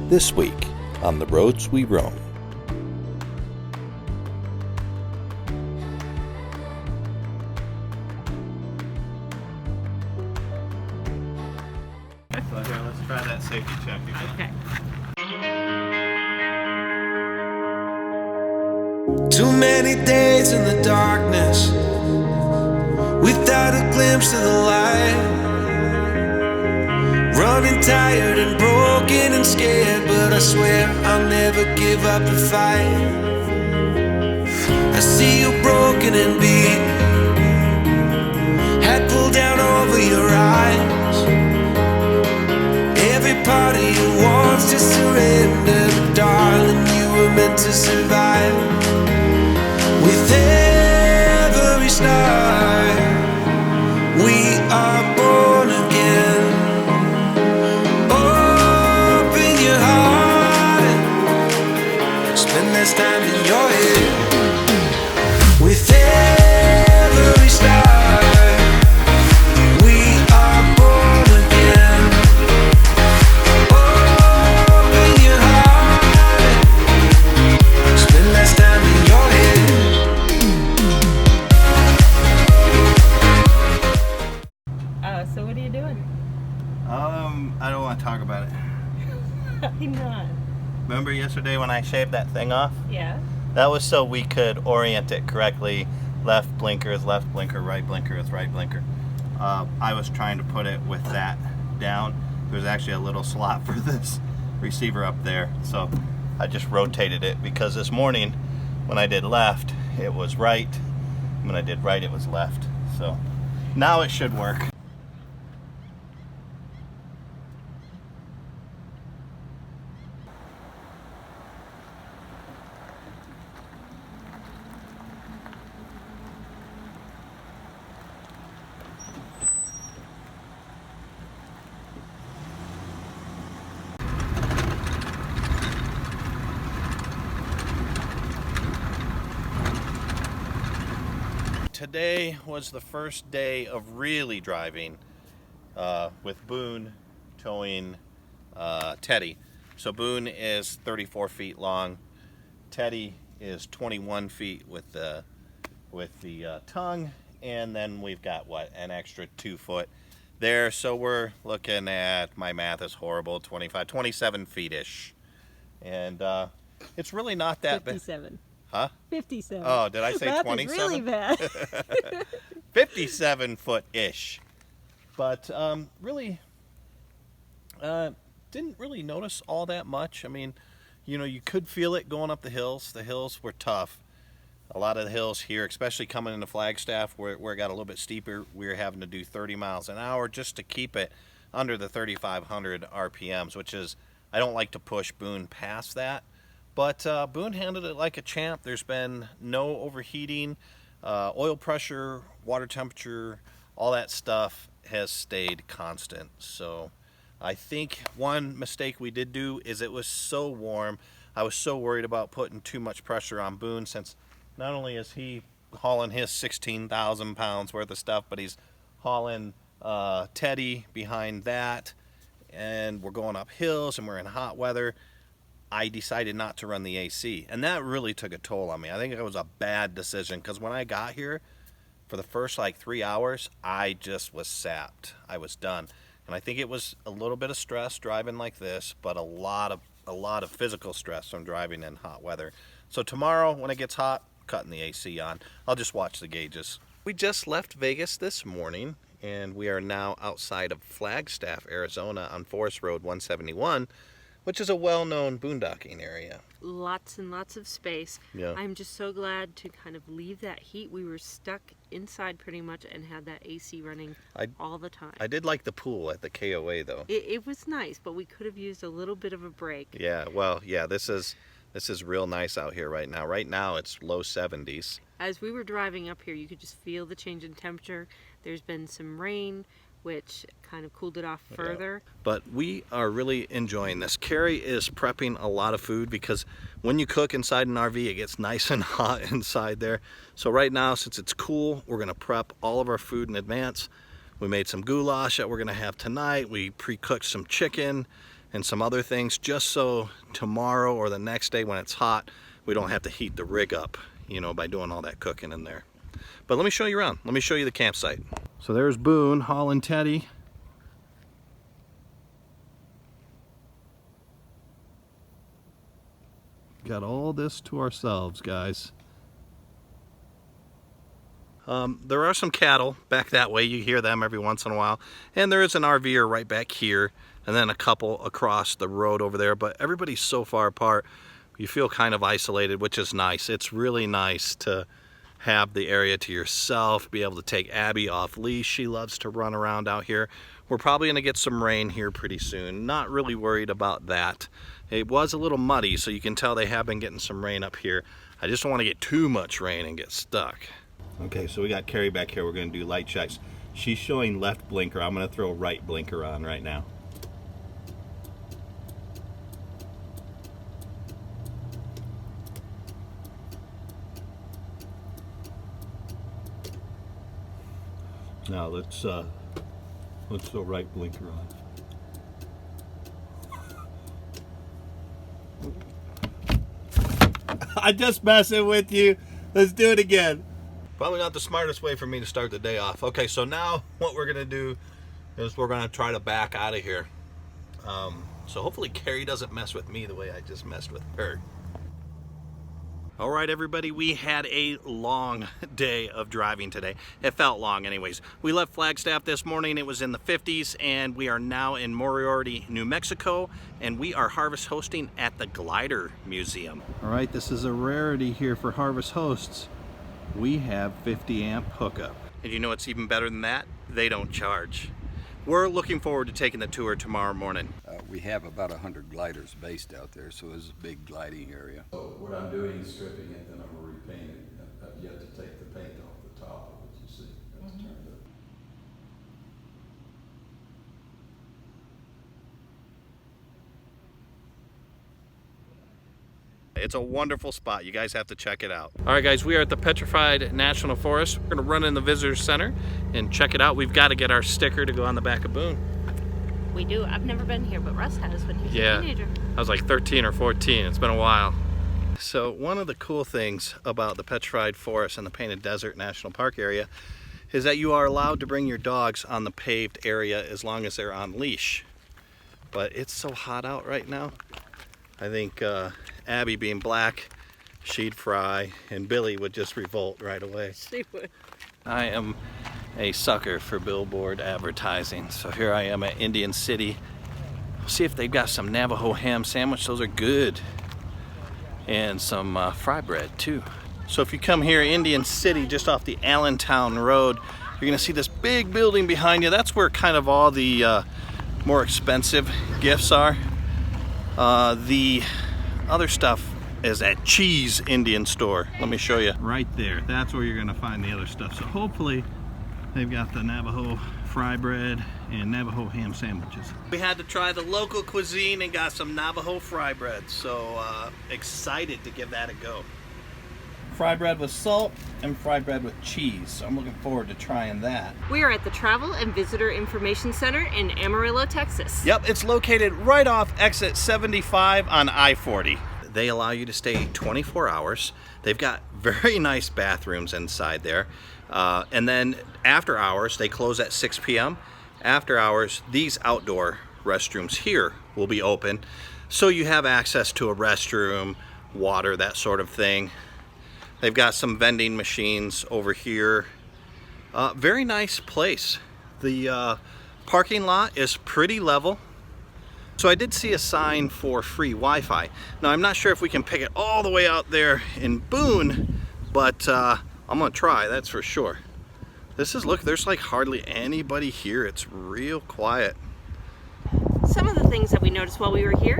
This week on The Roads We Roam. So here, let's try that safety check again. Okay. Too many days in the darkness without a glimpse of the light. Running tired and broken and scared, but I swear I'll never give up the fight. I see you broken and beat, head pulled down over your eyes. Every part of you wants to surrender, but darling, you were meant to survive. With every star, we are born again. Open your heart, spend less time in your head. With every star, we are born again. Open your heart, spend less time in your head. So what are you doing? I don't want to talk about it. Why not? Remember yesterday when I shaved that thing off? Yeah. That was so we could orient it correctly. Left blinker is left blinker, right blinker is right blinker. I was trying to put it with that down. There's actually a little slot for this receiver up there, so I just rotated it because this morning when I did left, it was right. When I did right, it was left. So now it should work. Today was the first day of really driving with Boone towing Teddy. So Boone is 34 feet long. Teddy is 21 feet with the tongue, and then we've got an extra 2 foot there. So we're looking at, my math is horrible, 27 feet-ish, and it's really not that bad. 57. Huh? 57. Oh, did I say Math 27? is really bad. 57 foot-ish. But really, didn't really notice all that much. I mean, you know, you could feel it going up the hills. The hills were tough. A lot of the hills here, especially coming into Flagstaff, where it got a little bit steeper, we were having to do 30 miles an hour just to keep it under the 3,500 RPMs, which is, I don't like to push Boone past that. But Boone handled it like a champ. There's been no overheating. Oil pressure, water temperature, all that stuff has stayed constant. So I think one mistake we did do is it was so warm. I was so worried about putting too much pressure on Boone, since not only is he hauling his 16,000 pounds worth of stuff, but he's hauling Teddy behind that. And we're going up hills and we're in hot weather. I decided not to run the AC, and that really took a toll on me. I think it was a bad decision, because when I got here, for the first like 3 hours, I just was sapped. I was done, and I think it was a little bit of stress driving like this, but a lot of physical stress from driving in hot weather. So tomorrow, when it gets hot, cutting the AC on. I'll just watch the gauges. We just left Vegas this morning, and we are now outside of Flagstaff, Arizona, on Forest Road 171. Which is a well-known boondocking area. Lots and lots of space. Yeah. I'm just so glad to kind of leave that heat. We were stuck inside pretty much and had that AC running all the time. I did like the pool at the KOA though. It was nice, but we could have used a little bit of a break. Yeah, well, yeah, this is real nice out here right now. Right now it's low 70s. As we were driving up here, you could just feel the change in temperature. There's been some rain, which kind of cooled it off further. Yeah. But we are really enjoying this. Kerry is prepping a lot of food, because when you cook inside an RV, it gets nice and hot inside there. So right now, since it's cool, we're gonna prep all of our food in advance. We made some goulash that we're gonna have tonight. We pre-cooked some chicken, and some other things, just so tomorrow or the next day when it's hot, we don't have to heat the rig up, you know, by doing all that cooking in there. But let me show you around. Let me show you the campsite. So there's Boone hauling Teddy. Got all this to ourselves, guys. There are some cattle back that way. You hear them every once in a while. And there is an RVer right back here, and then a couple across the road over there. But everybody's so far apart, you feel kind of isolated, which is nice. It's really nice to have the area to yourself, be able to take Abby off leash. She loves to run around out here. We're probably going to get some rain here pretty soon. Not really worried about that. It was a little muddy, so you can tell they have been getting some rain up here. I just don't want to get too much rain and get stuck. Okay, so we got Kerry back here. We're going to do light checks. She's showing left blinker. I'm going to throw right blinker on right now. Now let's throw right blinker on. I'm just messing with you. Let's do it again. Probably not the smartest way for me to start the day off. Okay, so now what we're gonna do is we're gonna try to back out of here. So hopefully Kerry doesn't mess with me the way I just messed with her. All right, everybody, we had a long day of driving today. It felt long anyways. We left Flagstaff this morning. It was in the 50s, and we are now in Moriarty, New Mexico, and we are harvest hosting at the Glider Museum. All right, this is a rarity here for harvest hosts. We have 50 amp hookup. And you know what's even better than that? They don't charge. We're looking forward to taking the tour tomorrow morning. We have about 100 gliders based out there, so it's a big gliding area. So what I'm doing is stripping it, then I'm going to repaint it. I've yet to take the paint off the top of it, you see. That's turned up. It's a wonderful spot. You guys have to check it out. All right, guys, we are at the Petrified National Forest. We're going to run in the Visitor Center and check it out. We've got to get our sticker to go on the back of Boone. We do. I've never been here, but Russ has when he was a teenager. I was like 13 or 14. It's been a while. So one of the cool things about the Petrified Forest and the Painted Desert National Park area is that you are allowed to bring your dogs on the paved area as long as they're on leash. But it's so hot out right now. I think Abby, being black, she'd fry, and Billy would just revolt right away. She would. I am a sucker for billboard advertising, so here I am at Indian City. We'll see if they've got some Navajo ham sandwich. Those are good, and some fry bread too. So if you come here, Indian City, just off the Allentown Road, you're gonna see this big building behind you. That's where kind of all the more expensive gifts are. The other stuff is at Cheese Indian Store. Let me show you. Right there. That's where you're gonna find the other stuff. So hopefully they've got the Navajo fry bread and Navajo ham sandwiches. We had to try the local cuisine and got some Navajo fry bread. So excited to give that a go. Fry bread with salt and fry bread with cheese. So I'm looking forward to trying that. We are at the Travel and Visitor Information Center in Amarillo, Texas. Yep, it's located right off exit 75 on I-40. They allow you to stay 24 hours. They've got very nice bathrooms inside there. And then after hours, they close at 6 p.m. After hours, these outdoor restrooms here will be open. So you have access to a restroom, water, that sort of thing. They've got some vending machines over here. Very nice place. The parking lot is pretty level. So I did see a sign for free Wi-Fi. Now I'm not sure if we can pick it all the way out there in Boone, but I'm gonna try, that's for sure. Look, there's like hardly anybody here. It's real quiet. Some of the things that we noticed while we were here,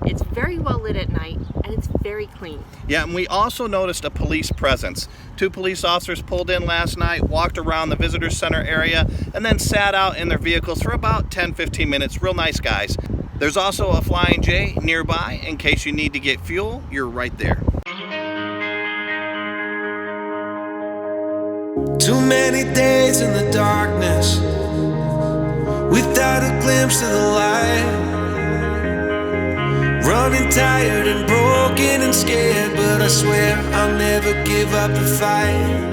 it's very well lit at night and it's very clean. Yeah, and we also noticed a police presence. 2 police officers pulled in last night, walked around the visitor center area, and then sat out in their vehicles for about 10-15 minutes. Real nice guys. There's also a Flying J nearby in case you need to get fuel. You're right there. Too many days in the darkness without a glimpse of the light. running tired and broken and scared, but I swear I'll never give up the fight.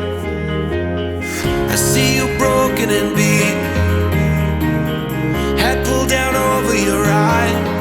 I see you broken and beat, hat pulled down over your eye.